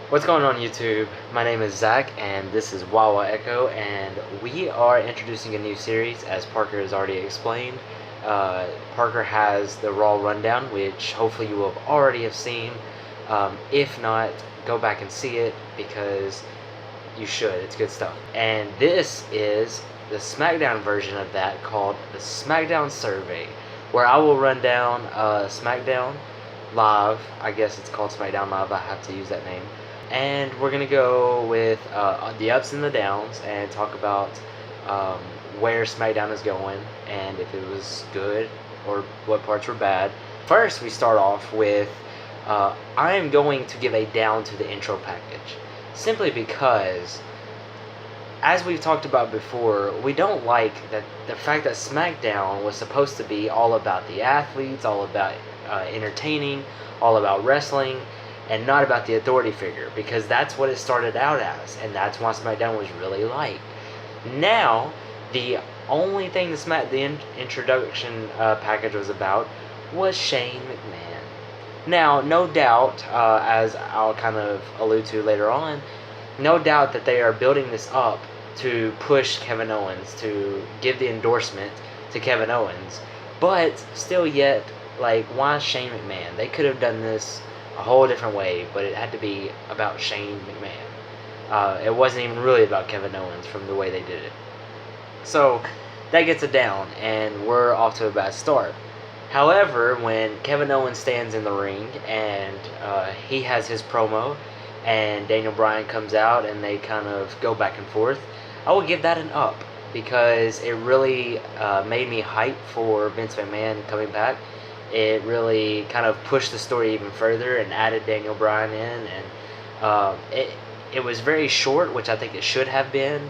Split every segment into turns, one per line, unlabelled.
What's going on YouTube? My name is Zach and this is Wawa Echo, and we are introducing a new series as Parker has already explained. Parker has the Raw Rundown, which hopefully you will have already have seen. If not, go back and see it because you should. It's good stuff. And this is the SmackDown version of that called the SmackDown Survey, where I will run down SmackDown Live. I guess it's called SmackDown Live. I have to use that name. And we're going to go with the ups and the downs and talk about where SmackDown is going and if it was good or what parts were bad. First, we start off with I am going to give a down to the intro package. Simply because, as we've talked about before, we don't like that the fact that SmackDown was supposed to be all about the athletes, all about entertaining, all about wrestling, and not about the authority figure, because that's what it started out as, and that's why SmackDown was really liked. Now, the only thing the introduction package was about was Shane McMahon. Now, no doubt, as I'll kind of allude to later on, no doubt that they are building this up to push Kevin Owens, to give the endorsement to Kevin Owens, but still yet, like, why Shane McMahon? They could have done this a whole different way, but it had to be about Shane McMahon. It wasn't even really about Kevin Owens from the way they did it. So that gets it down, and we're off to a bad start. However, when Kevin Owens stands in the ring and he has his promo, and Daniel Bryan comes out and they kind of go back and forth, I would give that an up, because it really made me hype for Vince McMahon coming back. It really kind of pushed the story even further and added Daniel Bryan in, and it was very short, which I think it should have been,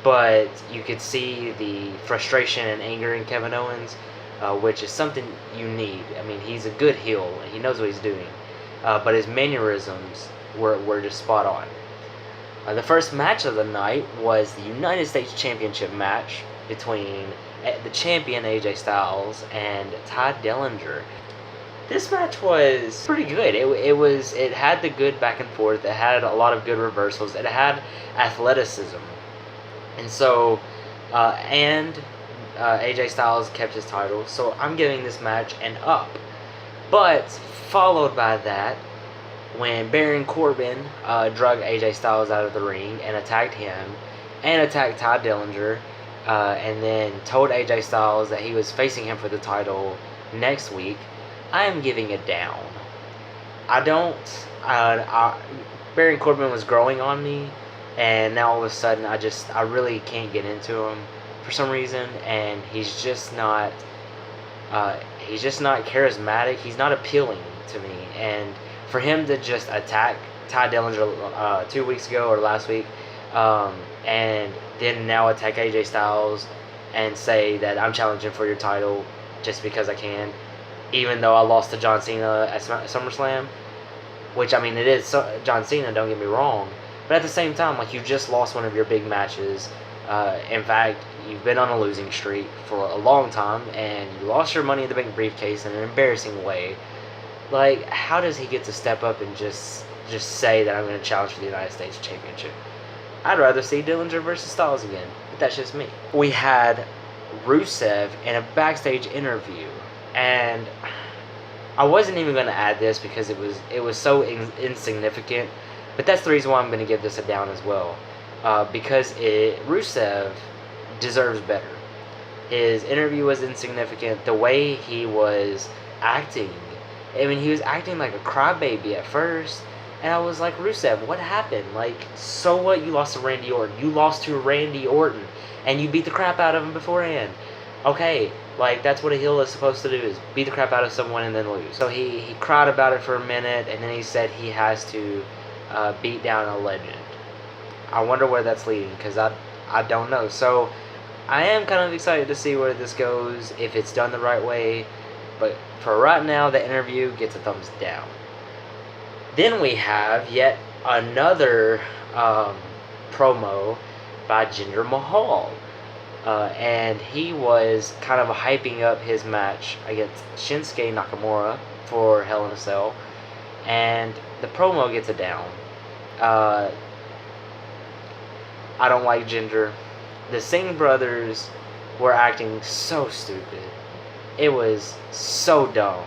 but you could see the frustration and anger in Kevin Owens, which is something you need. I mean, he's a good heel, and he knows what he's doing, but his mannerisms were just spot on. The first match of the night was the United States Championship match between the champion AJ Styles and Ty Dillinger. This match was pretty good. It had the good back and forth. It had a lot of good reversals. It had athleticism, and so AJ Styles kept his title. So I'm giving this match an up. But followed by that, when Baron Corbin drug AJ Styles out of the ring and attacked him and attacked Ty Dillinger, and then told AJ Styles that he was facing him for the title next week, I am giving it down. Baron Corbin was growing on me, and now all of a sudden I really can't get into him for some reason, and he's just not charismatic. He's not appealing to me, and for him to just attack Ty Dillinger 2 weeks ago or last week, and then now attack AJ Styles and say that I'm challenging for your title just because I can, even though I lost to John Cena at SummerSlam, which, I mean, it is John Cena, don't get me wrong, but at the same time, like, you just lost one of your big matches. In fact, you've been on a losing streak for a long time, and you lost your Money in the Bank briefcase in an embarrassing way. Like, how does he get to step up and just say that I'm going to challenge for the United States Championship? I'd rather see Dillinger versus Styles again, but that's just me. We had Rusev in a backstage interview, and I wasn't even going to add this because it was so insignificant, but that's the reason why I'm going to give this a down as well, because Rusev deserves better. His interview was insignificant. The way he was acting, I mean, he was acting like a crybaby at first, and I was like, Rusev, what happened? Like, so what? You lost to Randy Orton. You lost to Randy Orton, and you beat the crap out of him beforehand. Okay, like, that's what a heel is supposed to do, is beat the crap out of someone and then lose. So he cried about it for a minute, and then he said he has to beat down a legend. I wonder where that's leading, because I don't know. So I am kind of excited to see where this goes, if it's done the right way. But for right now, the interview gets a thumbs down. Then we have yet another promo by Jinder Mahal. And he was kind of hyping up his match against Shinsuke Nakamura for Hell in a Cell. And the promo gets a down. Uh, I don't like Ginger. The Singh brothers were acting so stupid. It was so dumb.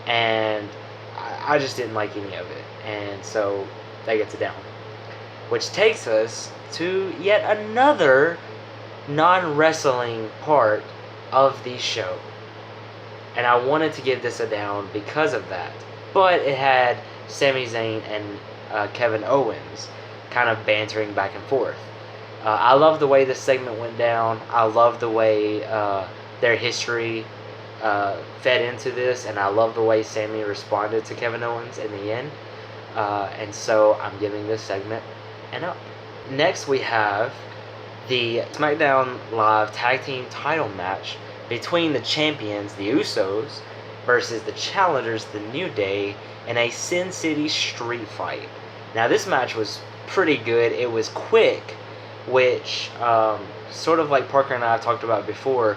And I just didn't like any of it. And so that gets it down. Which takes us to yet another non-wrestling part of the show. And I wanted to give this a down because of that. But it had Sami Zayn and Kevin Owens kind of bantering back and forth. I love the way this segment went down. I love the way their history fed into this, and I love the way Sami responded to Kevin Owens in the end. And so I'm giving this segment an up. Next we have the SmackDown Live Tag Team title match between the champions, the Usos, versus the challengers, the New Day, in a Sin City street fight. Now this match was pretty good. It was quick, which sort of like Parker and I have talked about before.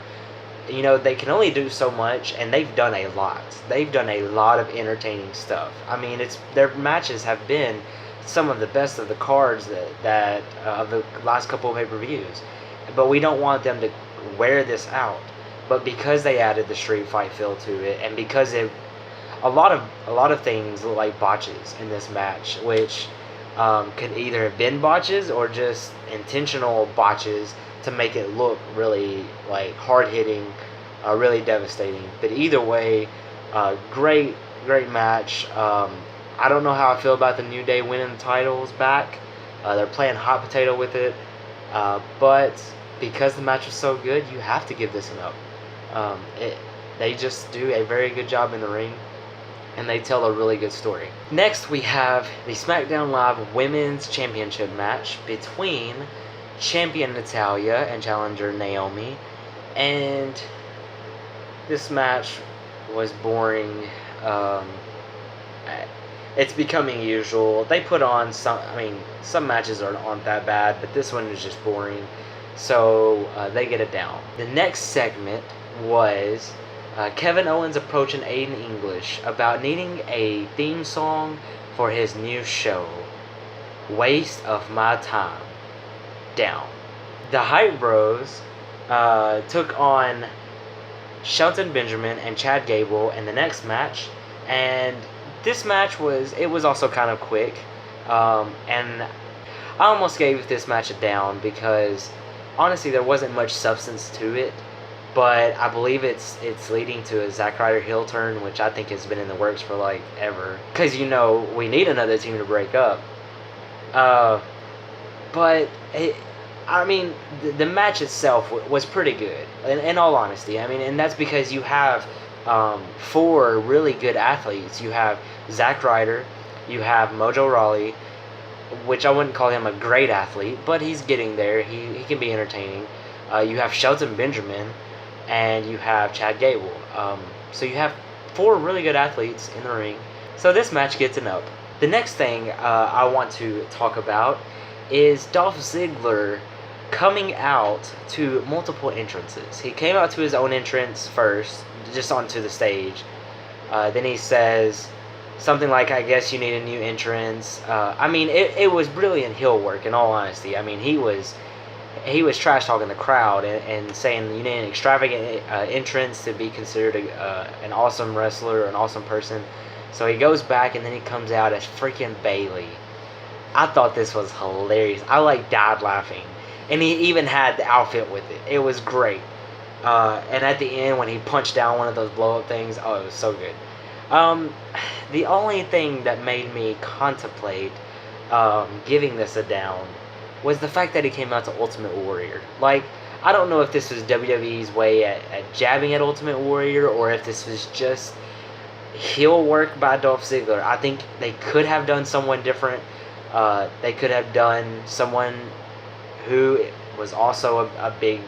You know, they can only do so much, and they've done a lot. They've done a lot of entertaining stuff. I mean, their matches have been some of the best of the cards that of the last couple of pay-per-views. But we don't want them to wear this out. But because they added the street fight feel to it, and because a lot of things look like botches in this match, which could either have been botches or just intentional botches to make it look really like hard-hitting, really devastating. But either way, great match. I don't know how I feel about the New Day winning the titles back. They're playing hot potato with it. But because the match was so good, you have to give this an up. They just do a very good job in the ring, and they tell a really good story. Next, we have the SmackDown Live Women's Championship match between champion Natalya and challenger Naomi. And this match was boring. It's becoming usual. They put on some matches aren't that bad, but this one is just boring. So they get it down. The next segment was Kevin Owens approaching Aiden English about needing a theme song for his new show, Waste of My Time. Down. The Hype Bros took on Shelton Benjamin and Chad Gable in the next match, and this match was also kind of quick, and I almost gave this match a down because honestly there wasn't much substance to it. But I believe it's leading to a Zack Ryder heel turn, which I think has been in the works for like ever. Because we need another team to break up. But the match itself was pretty good. In all honesty, and that's because you have 4 really good athletes. You have Zack Ryder, you have Mojo Rawley, which I wouldn't call him a great athlete, but he's getting there. He can be entertaining. You have Shelton Benjamin. And you have Chad Gable. So you have 4 really good athletes in the ring. So this match gets an up. The next thing I want to talk about is Dolph Ziggler coming out to multiple entrances. He came out to his own entrance first, just onto the stage. Then he says something like, I guess you need a new entrance. It was brilliant heel work, in all honesty. He was trash talking the crowd and saying you need an extravagant entrance to be considered an awesome wrestler or an awesome person. So he goes back and then he comes out as freaking Bayley. I thought this was hilarious. I died laughing. And he even had the outfit with it. It was great. And at the end when he punched down one of those blow up things, it was so good. The only thing that made me contemplate giving this a down was the fact that he came out to Ultimate Warrior. I don't know if this was WWE's way at jabbing at Ultimate Warrior or if this was just heel work by Dolph Ziggler. I think they could have done someone different. They could have done someone who was also a big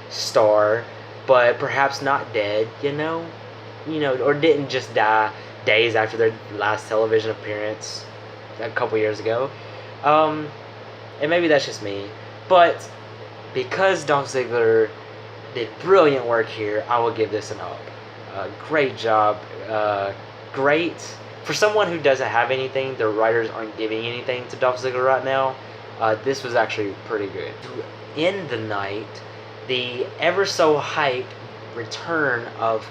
star, but perhaps not dead, or didn't just die days after their last television appearance a couple years ago. And maybe that's just me, but because Dolph Ziggler did brilliant work here, I will give this an up. Great job, great for someone who doesn't have anything, the writers aren't giving anything to Dolph Ziggler right now. This was actually pretty good. To end the night, the ever so hype return of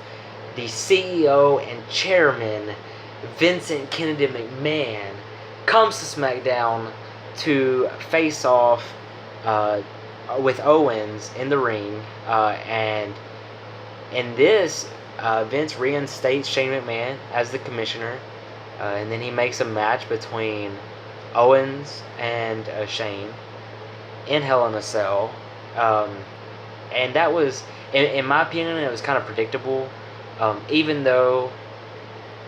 the CEO and chairman Vincent Kennedy McMahon comes to SmackDown to face off with Owens in the ring, and in this, Vince reinstates Shane McMahon as the commissioner, and then he makes a match between Owens and Shane in Hell in a Cell, and that was, in my opinion, it was kind of predictable, even though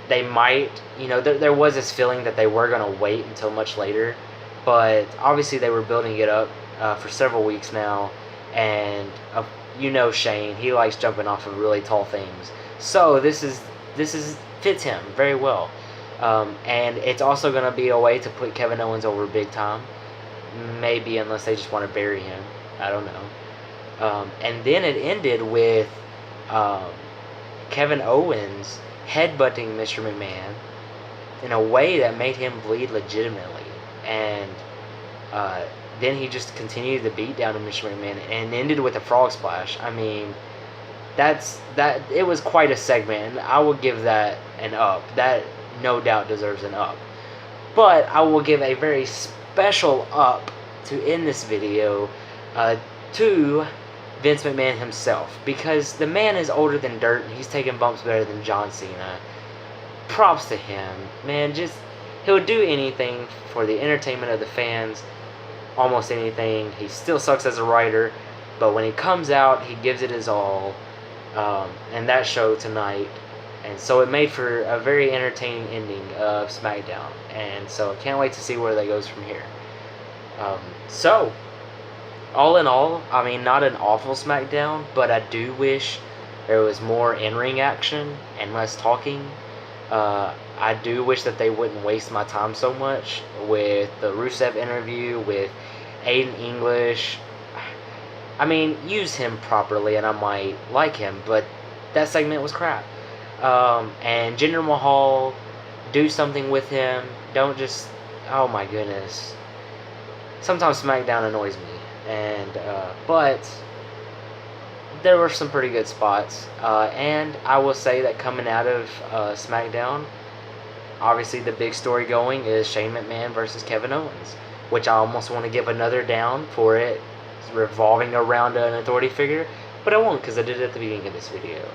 they might, there was this feeling that they were going to wait until much later, but obviously they were building it up for several weeks now, and Shane, he likes jumping off of really tall things, so this fits him very well, and it's also going to be a way to put Kevin Owens over big time, maybe, unless they just want to bury him, I don't know, and then it ended with Kevin Owens headbutting Mr. McMahon in a way that made him bleed legitimately, and then he just continued the beat down to Mr. McMahon and ended with a frog splash. I mean, it was quite a segment, and I will give that an up. That no doubt deserves an up. But I will give a very special up to end this video to Vince McMahon himself, because the man is older than dirt and he's taking bumps better than John Cena. Props to him, man. He'll do anything for the entertainment of the fans, almost anything. He still sucks as a writer, but when he comes out, he gives it his all, and that showed tonight, and so it made for a very entertaining ending of SmackDown, and so I can't wait to see where that goes from here. So, all in all, I mean, not an awful SmackDown, but I do wish there was more in-ring action and less talking. I do wish that they wouldn't waste my time so much with the Rusev interview, with Aiden English. I mean, use him properly and I might like him, but that segment was crap. And Jinder Mahal, do something with him. Don't just, oh my goodness. Sometimes SmackDown annoys me. But there were some pretty good spots, and I will say that coming out of SmackDown, obviously the big story going is Shane McMahon versus Kevin Owens, which I almost want to give another down for it revolving around an authority figure, but I won't, because I did it at the beginning of this video.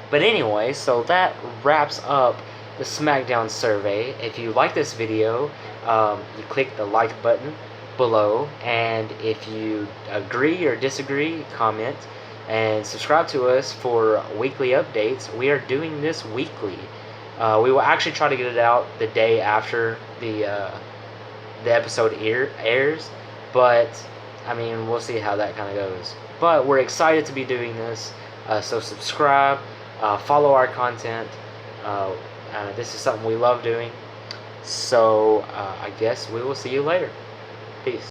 But anyway, so that wraps up the SmackDown survey. If you like this video, you click the like button below, and if you agree or disagree, comment, and subscribe to us for weekly updates. We are doing this weekly. We will actually try to get it out the day after the episode airs, but I mean, we'll see how that kind of goes. But we're excited to be doing this, so subscribe, follow our content. This is something we love doing, so I guess we will see you later.